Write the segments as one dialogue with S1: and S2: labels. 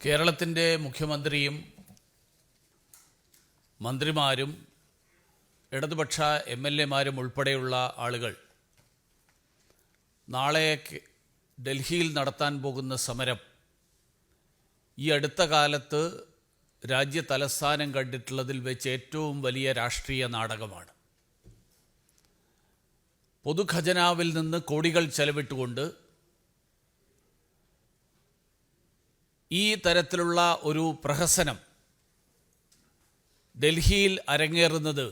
S1: കേരളത്തിൻ്റെ മുഖ്യമന്ത്രിയും മന്ത്രിമാരും ഇടതുപക്ഷ എംഎൽഎമാരും ഉൾപ്പെടെയുള്ള ആളുകൾ നാളെ ഡൽഹിയിൽ നടത്താൻ പോകുന്ന സമരം ഈ അടുത്ത കാലത്ത് രാജ്യ തലസ്ഥാനം കണ്ടിട്ടുള്ളതിൽ വെച്ച് ഏറ്റവും വലിയ രാഷ്ട്രീയ നാടകമാണ്. പൊതുഖജനാവിൽ നിന്ന് കോടികൾ ചെലവിട്ടുകൊണ്ട് ഈ തരത്തിലുള്ള ഒരു പ്രഹസനം ഡൽഹിയിൽ അരങ്ങേറുന്നത്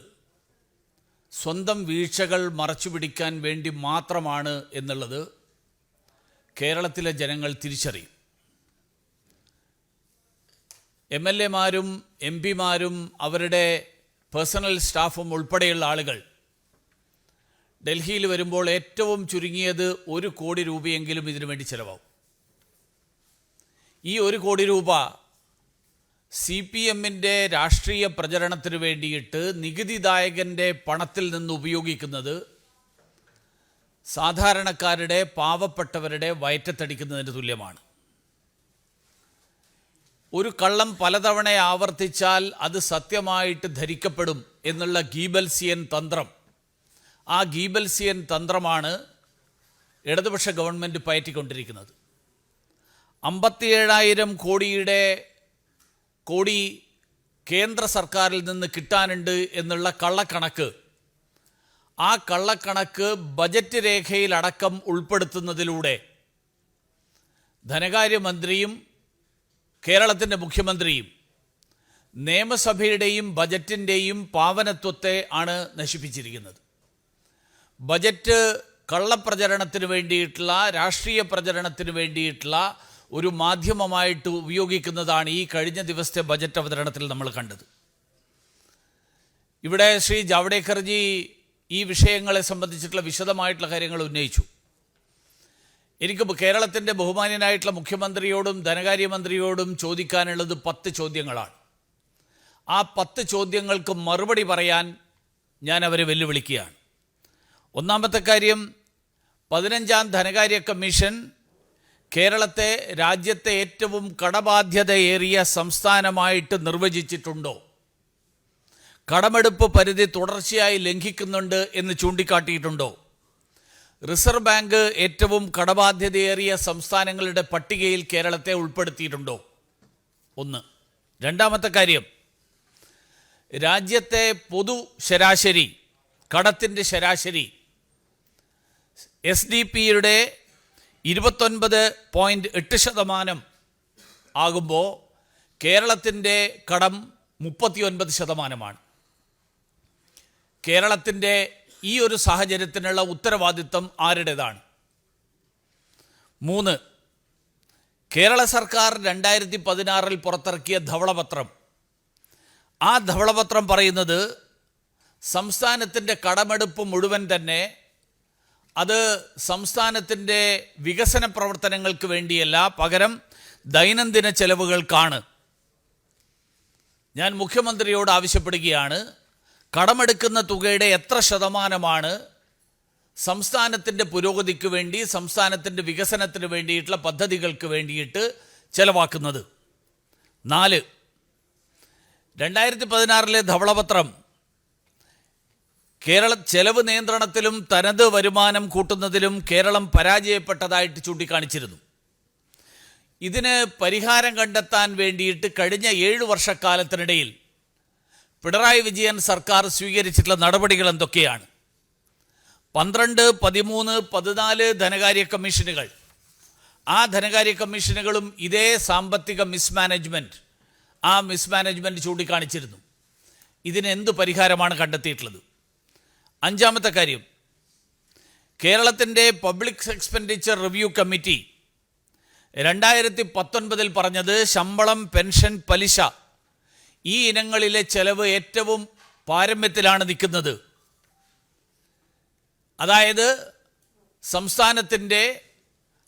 S1: സ്വന്തം വീഴ്ചകൾ മറച്ചുപിടിക്കാൻ വേണ്ടി മാത്രമാണ് എന്നുള്ളത് കേരളത്തിലെ ജനങ്ങൾ തിരിച്ചറിയും. എംഎൽഎമാരും എംപിമാരും അവരുടെ പേഴ്സണൽ സ്റ്റാഫും ഉൾപ്പെടെയുള്ള ആളുകൾ ഡൽഹിയിൽ വരുമ്പോൾ ഏറ്റവും ചുരുങ്ങിയത് 1 കോടി രൂപയെങ്കിലും ഇതിനു വേണ്ടി ചിലവാകും. ഈ 1 കോടി രൂപ CPMൻ്റെ രാഷ്ട്രീയ പ്രചരണത്തിന് വേണ്ടിയിട്ട് നികുതിദായകൻ്റെ പണത്തിൽ നിന്ന് ഉപയോഗിക്കുന്നത് സാധാരണക്കാരുടെ പാവപ്പെട്ടവരുടെ വയറ്റത്തടിക്കുന്നതിന് തുല്യമാണ്. ഒരു കള്ളം പലതവണ ആവർത്തിച്ചാൽ അത് സത്യമായിട്ട് ധരിക്കപ്പെടും എന്നുള്ള ഗീബൽസിയൻ തന്ത്രം, ആ ഗീബൽസിയൻ തന്ത്രമാണ് ഇടതുപക്ഷ ഗവൺമെൻറ് പയറ്റിക്കൊണ്ടിരിക്കുന്നത്. 57,000 കോടി കേന്ദ്ര സർക്കാരിൽ നിന്ന് കിട്ടാനുണ്ട് എന്നുള്ള കള്ളക്കണക്ക്, ആ കള്ളക്കണക്ക് ബജറ്റ് രേഖയിലടക്കം ഉൾപ്പെടുത്തുന്നതിലൂടെ ധനകാര്യമന്ത്രിയും കേരളത്തിൻ്റെ മുഖ്യമന്ത്രിയും നിയമസഭയുടെയും ബജറ്റിൻ്റെയും പാവനത്വത്തെ ആണ് നശിപ്പിച്ചിരിക്കുന്നത്. ബജറ്റ് കള്ളപ്രചരണത്തിന് വേണ്ടിയിട്ടുള്ള, രാഷ്ട്രീയ പ്രചരണത്തിന് വേണ്ടിയിട്ടുള്ള ഒരു മാധ്യമമായിട്ട് ഉപയോഗിക്കുന്നതാണ് ഈ കഴിഞ്ഞ ദിവസത്തെ ബജറ്റ് അവതരണത്തിൽ നമ്മൾ കണ്ടത്. ഇവിടെ ശ്രീ ജാവ്ദേക്കർജി ഈ വിഷയങ്ങളെ സംബന്ധിച്ചിട്ടുള്ള വിശദമായിട്ടുള്ള കാര്യങ്ങൾ ഉന്നയിച്ചു. എനിക്ക് കേരളത്തിൻ്റെ ബഹുമാന്യനായിട്ടുള്ള മുഖ്യമന്ത്രിയോടും ധനകാര്യമന്ത്രിയോടും ചോദിക്കാനുള്ളത് 10 ചോദ്യങ്ങളാണ്. ആ 10 ചോദ്യങ്ങൾക്ക് മറുപടി പറയാൻ ഞാൻ അവരെ വെല്ലുവിളിക്കുകയാണ്. ഒന്നാമത്തെ കാര്യം, 15ാം ധനകാര്യ കമ്മീഷൻ കേരളത്തെ രാജ്യത്തെ ഏറ്റവും കടബാധ്യതയേറിയ സംസ്ഥാനമായിട്ട് നിർവചിച്ചിട്ടുണ്ടോ? കടമെടുപ്പ് പരിധി തുടർച്ചയായി ലംഘിക്കുന്നുണ്ട് എന്ന് ചൂണ്ടിക്കാട്ടിയിട്ടുണ്ടോ? റിസർവ് ബാങ്ക് ഏറ്റവും കടബാധ്യതയേറിയ സംസ്ഥാനങ്ങളുടെ പട്ടികയിൽ കേരളത്തെ ഉൾപ്പെടുത്തിയിട്ടുണ്ടോ? 1. രണ്ടാമത്തെ കാര്യം, രാജ്യത്തെ പൊതു ശരാശരി, കടത്തിൻ്റെ ശരാശരി SDP-യുടെ 29.8% ആകുമ്പോൾ കേരളത്തിൻ്റെ കടം 39%. കേരളത്തിൻ്റെ ഈ ഒരു സാഹചര്യത്തിനുള്ള ഉത്തരവാദിത്വം ആരുടേതാണ്? 3. കേരള സർക്കാർ 2016 പുറത്തിറക്കിയ ധവളപത്രം, ആ ധവളപത്രം പറയുന്നത് സംസ്ഥാനത്തിൻ്റെ കടമെടുപ്പ് മുഴുവൻ തന്നെ അത് സംസ്ഥാനത്തിൻ്റെ വികസന പ്രവർത്തനങ്ങൾക്ക് വേണ്ടിയല്ല, പകരം ദൈനംദിന ചെലവുകൾക്കാണ്. ഞാൻ മുഖ്യമന്ത്രിയോട് ആവശ്യപ്പെടുകയാണ്, കടമെടുക്കുന്ന തുകയുടെ എത്ര ശതമാനമാണ് സംസ്ഥാനത്തിൻ്റെ പുരോഗതിക്ക് വേണ്ടി, സംസ്ഥാനത്തിൻ്റെ വികസനത്തിന് വേണ്ടിയിട്ടുള്ള പദ്ധതികൾക്ക് വേണ്ടിയിട്ട് ചെലവാക്കുന്നത്? 4. 2016 ധവളപത്രം ചെലവ് നിയന്ത്രണത്തിലും തനത് വരുമാനം കൂട്ടുന്നതിലും കേരളം പരാജയപ്പെട്ടതായിട്ട് ചൂണ്ടിക്കാണിച്ചിരുന്നു. ഇതിന് പരിഹാരം കണ്ടെത്താൻ വേണ്ടിയിട്ട് കഴിഞ്ഞ 7 വർഷക്കാലത്തിനിടയിൽ പിണറായി വിജയൻ സർക്കാർ സ്വീകരിച്ചിട്ടുള്ള നടപടികൾ എന്തൊക്കെയാണ്? 12, 13, 14 ധനകാര്യ കമ്മീഷനുകൾ, ആ ധനകാര്യ കമ്മീഷനുകളും ഇതേ സാമ്പത്തിക മിസ്മാനേജ്മെൻറ്റ്, ആ മിസ്മാനേജ്മെൻറ്റ് ചൂണ്ടിക്കാണിച്ചിരുന്നു. ഇതിന് എന്ത് പരിഹാരമാണ് കണ്ടെത്തിയിട്ടുള്ളത്? 5ാമത്തെ കാര്യം, കേരളത്തിൻ്റെ പബ്ലിക് എക്സ്പെൻഡിച്ചർ റിവ്യൂ കമ്മിറ്റി 2019 പറഞ്ഞത് ശമ്പളം, പെൻഷൻ, പലിശ ഈ ഇനങ്ങളിലെ ചെലവ് ഏറ്റവും പാരമ്യത്തിലാണ് നിൽക്കുന്നത്. അതായത് സംസ്ഥാനത്തിൻ്റെ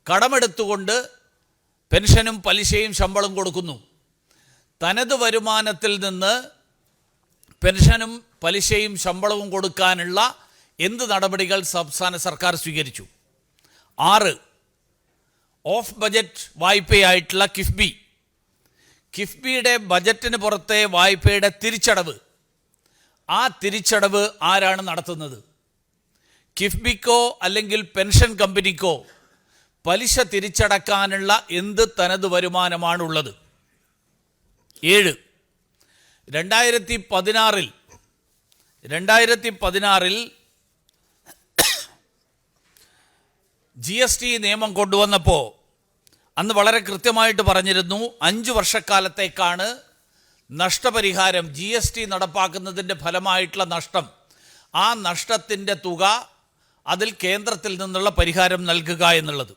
S1: കടമെടുത്തുകൊണ്ട് പെൻഷനും പലിശയും ശമ്പളം കൊടുക്കുന്നു. തനത് വരുമാനത്തിൽ നിന്ന് പെൻഷനും പലിശയും ശമ്പളവും കൊടുക്കാനുള്ള എന്ത് നടപടികൾ സംസ്ഥാന സർക്കാർ സ്വീകരിച്ചു? 6. ഓഫ് ബജറ്റ് വായ്പയായിട്ടുള്ള കിഫ്ബി കിഫ്ബിയുടെ ബജറ്റിന് പുറത്തെ വായ്പയുടെ തിരിച്ചടവ്, ആ തിരിച്ചടവ് ആരാണ് നടത്തുന്നത്? കിഫ്ബിക്കോ അല്ലെങ്കിൽ പെൻഷൻ കമ്പനിക്കോ പലിശ തിരിച്ചടക്കാനുള്ള എന്ത് തനത് വരുമാനമാണുള്ളത്? 7. 2016 GST നിയമം കൊണ്ടുവന്നപ്പോൾ അന്ന് വളരെ കൃത്യമായിട്ട് പറഞ്ഞിരുന്നു 5 വർഷക്കാലത്തേക്കാണ് നഷ്ടപരിഹാരം, GST നടപ്പാക്കുന്നതിൻ്റെ ഫലമായിട്ടുള്ള നഷ്ടം, ആ നഷ്ടത്തിൻ്റെ തുക അതിൽ കേന്ദ്രത്തിൽ നിന്നുള്ള പരിഹാരം നൽകുക എന്നുള്ളത്.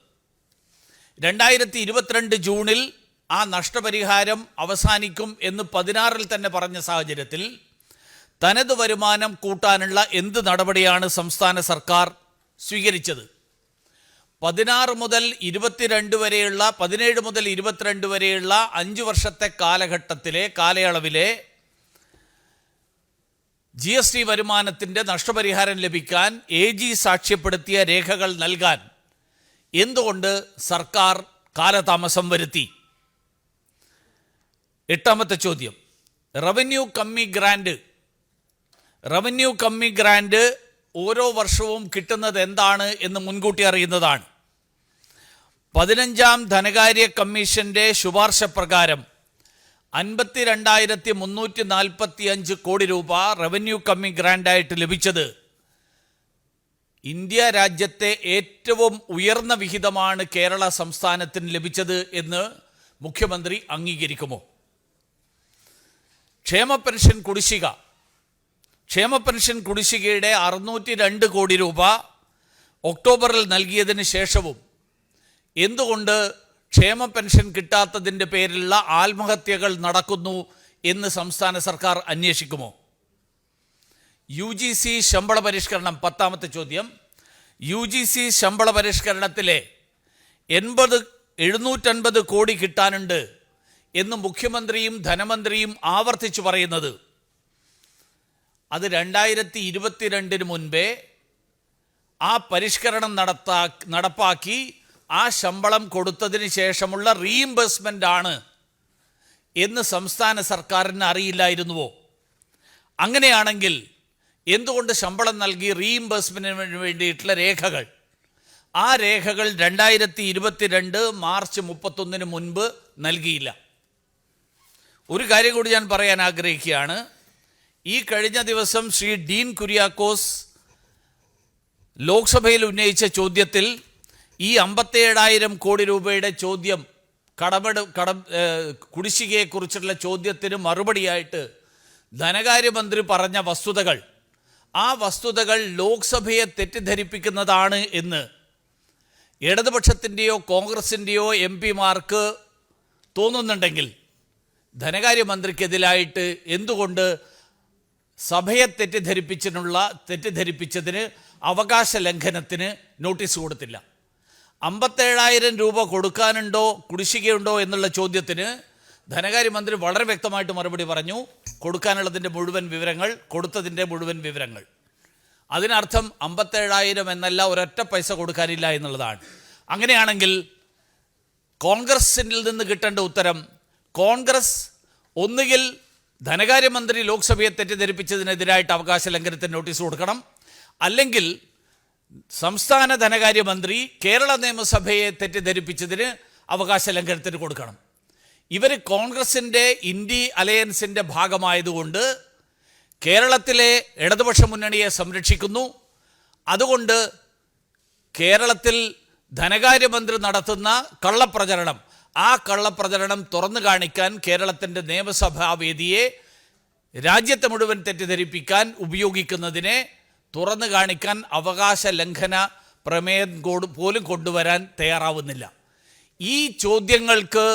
S1: 2022 ജൂണിൽ ആ നഷ്ടപരിഹാരം അവസാനിക്കും എന്ന് 16 തന്നെ പറഞ്ഞ സാഹചര്യത്തിൽ തനത് വരുമാനം കൂട്ടാനുള്ള എന്ത് നടപടിയാണ് സംസ്ഥാന സർക്കാർ സ്വീകരിച്ചത്? 17 മുതൽ 22 വരെയുള്ള 5 വർഷത്തെ കാലയളവിലെ GST വരുമാനത്തിൻ്റെ നഷ്ടപരിഹാരം ലഭിക്കാൻ AG സാക്ഷ്യപ്പെടുത്തിയ രേഖകൾ നൽകാൻ എന്തുകൊണ്ട് സർക്കാർ കാലതാമസം വരുത്തി? 8ാമത്തെ ചോദ്യം, റവന്യൂ കമ്മി ഗ്രാൻഡ് ഓരോ വർഷവും കിട്ടുന്നത് എന്താണ് എന്ന് മുൻകൂട്ടി അറിയുന്നതാണ്. 15ാം ധനകാര്യ കമ്മീഷന്റെ ശുപാർശ പ്രകാരം 52,345 കോടി രൂപ റവന്യൂ കമ്മി ഗ്രാൻഡായിട്ട് ലഭിച്ചത് ഇന്ത്യ രാജ്യത്തെ ഏറ്റവും ഉയർന്ന വിഹിതമാണ് കേരള സംസ്ഥാനത്തിന് ലഭിച്ചത് എന്ന് മുഖ്യമന്ത്രി അംഗീകരിക്കുമോ? ക്ഷേമ പെൻഷൻ കുടിശ്ശികയുടെ 602 കോടി രൂപ ഒക്ടോബറിൽ നൽകിയതിന് ശേഷവും എന്തുകൊണ്ട് ക്ഷേമ പെൻഷൻ കിട്ടാത്തതിൻ്റെ പേരിലുള്ള ആത്മഹത്യകൾ നടക്കുന്നു എന്ന് സംസ്ഥാന സർക്കാർ അന്വേഷിക്കുമോ? UGC ശമ്പള പരിഷ്കരണം, 10ാമത്തെ ചോദ്യം, UGC ശമ്പള പരിഷ്കരണത്തിലെ 750 കോടി കിട്ടാനുണ്ട് എന്ന് മുഖ്യമന്ത്രിയും ധനമന്ത്രിയും ആവർത്തിച്ചു പറയുന്നത്, അത് 2022 മുൻപേ ആ പരിഷ്കരണം നടപ്പാക്കി ആ ശമ്പളം കൊടുത്തതിന് ശേഷമുള്ള റീഇംബേഴ്സ്മെൻ്റ് ആണ് എന്ന് സംസ്ഥാന സർക്കാരിന് അറിയില്ലായിരുന്നുവോ? അങ്ങനെയാണെങ്കിൽ എന്തുകൊണ്ട് ശമ്പളം നൽകി റീഇംബേഴ്സ്മെൻറ്റിന് വേണ്ടിയിട്ടുള്ള രേഖകൾ, ആ രേഖകൾ 2022 മാർച്ച് 31 മുൻപ് നൽകിയില്ല? ഒരു കാര്യം കൂടി ഞാൻ പറയാൻ ആഗ്രഹിക്കുകയാണ്. ഈ കഴിഞ്ഞ ദിവസം ശ്രീ ഡീൻ കുര്യാക്കോസ് ലോക്സഭയിൽ ഉന്നയിച്ച ചോദ്യത്തിൽ ഈ 57,000 കോടി രൂപയുടെ ചോദ്യം, കുടിശ്ശികയെക്കുറിച്ചുള്ള ചോദ്യത്തിന് മറുപടിയായിട്ട് ധനകാര്യമന്ത്രി പറഞ്ഞ വസ്തുതകൾ, ആ വസ്തുതകൾ ലോക്സഭയെ തെറ്റിദ്ധരിപ്പിക്കുന്നതാണ് എന്ന് ഇടതുപക്ഷത്തിൻ്റെയോ കോൺഗ്രസിൻ്റെയോ MP-മാർക്ക് തോന്നുന്നുണ്ടെങ്കിൽ ധനകാര്യമന്ത്രിക്കെതിരായിട്ട് എന്തുകൊണ്ട് സഭയെ തെറ്റിദ്ധരിപ്പിച്ചതിന് അവകാശ ലംഘനത്തിന് നോട്ടീസ് കൊടുത്തില്ല? 57,000 രൂപ കൊടുക്കാനുണ്ടോ, കുടിശ്ശികയുണ്ടോ എന്നുള്ള ചോദ്യത്തിന് ധനകാര്യമന്ത്രി വളരെ വ്യക്തമായിട്ട് മറുപടി പറഞ്ഞു, കൊടുക്കാനുള്ളതിൻ്റെ മുഴുവൻ വിവരങ്ങൾ, കൊടുത്തതിൻ്റെ മുഴുവൻ വിവരങ്ങൾ. അതിനർത്ഥം 57,000 എന്നല്ല, ഒരൊറ്റ പൈസ കൊടുക്കാനില്ല എന്നുള്ളതാണ്. അങ്ങനെയാണെങ്കിൽ കോൺഗ്രസിൽ നിന്ന് കിട്ടേണ്ട ഉത്തരം, കോൺഗ്രസ് ഒന്നുകിൽ ധനകാര്യമന്ത്രി ലോക്സഭയെ തെറ്റിദ്ധരിപ്പിച്ചതിനെതിരായിട്ട് അവകാശ ലംഘനത്തിന് നോട്ടീസ് കൊടുക്കണം, അല്ലെങ്കിൽ സംസ്ഥാന ധനകാര്യമന്ത്രി കേരള നിയമസഭയെ തെറ്റിദ്ധരിപ്പിച്ചതിന് അവകാശ ലംഘനത്തിന് കൊടുക്കണം. ഇവർ കോൺഗ്രസിൻ്റെ ഇന്ത്യ അലയൻസിൻ്റെ ഭാഗമായതുകൊണ്ട് കേരളത്തിലെ ഇടതുപക്ഷ മുന്നണിയെ സംരക്ഷിക്കുന്നു. അതുകൊണ്ട് കേരളത്തിൽ ധനകാര്യമന്ത്രി നടത്തുന്ന കള്ളപ്രചരണം, ആ കള്ളപ്രചരണം തുറന്നു കാണിക്കാൻ കേരളത്തിൻ്റെ നിയമസഭാ വേദിയെ രാജ്യത്തെ മുഴുവൻ തെറ്റിദ്ധരിപ്പിക്കാൻ ഉപയോഗിക്കുന്നതിനെ തുറന്നു കാണിക്കാൻ അവകാശ ലംഘന പ്രമേയം പോലും കൊണ്ടുവരാൻ തയ്യാറാവുന്നില്ല. ഈ ചോദ്യങ്ങൾക്ക്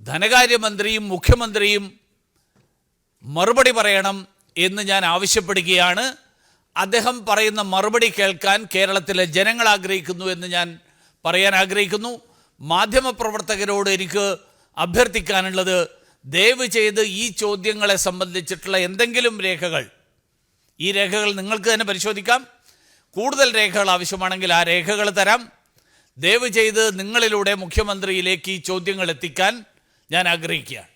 S1: ധനകാര്യമന്ത്രിയും മുഖ്യമന്ത്രിയും മറുപടി പറയണം എന്ന് ഞാൻ ആവശ്യപ്പെടുകയാണ്. അദ്ദേഹം പറയുന്ന മറുപടി കേൾക്കാൻ കേരളത്തിലെ ജനങ്ങൾ ആഗ്രഹിക്കുന്നു എന്ന് ഞാൻ പറയാൻ ആഗ്രഹിക്കുന്നു. മാധ്യമപ്രവർത്തകരോട് എനിക്ക് അഭ്യർത്ഥിക്കാനുള്ളത്, ദയവ് ചെയ്ത് ഈ ചോദ്യങ്ങളെ സംബന്ധിച്ചിട്ടുള്ള എന്തെങ്കിലും രേഖകൾ, ഈ രേഖകൾ നിങ്ങൾക്ക് തന്നെ പരിശോധിക്കാം, കൂടുതൽ രേഖകൾ ആവശ്യമാണെങ്കിൽ ആ രേഖകൾ തരാം. ദയവ് ചെയ്ത് നിങ്ങളിലൂടെ മുഖ്യമന്ത്രിയിലേക്ക് ഈ ചോദ്യങ്ങൾ എത്തിക്കാൻ ഞാൻ ആഗ്രഹിക്കുകയാണ്.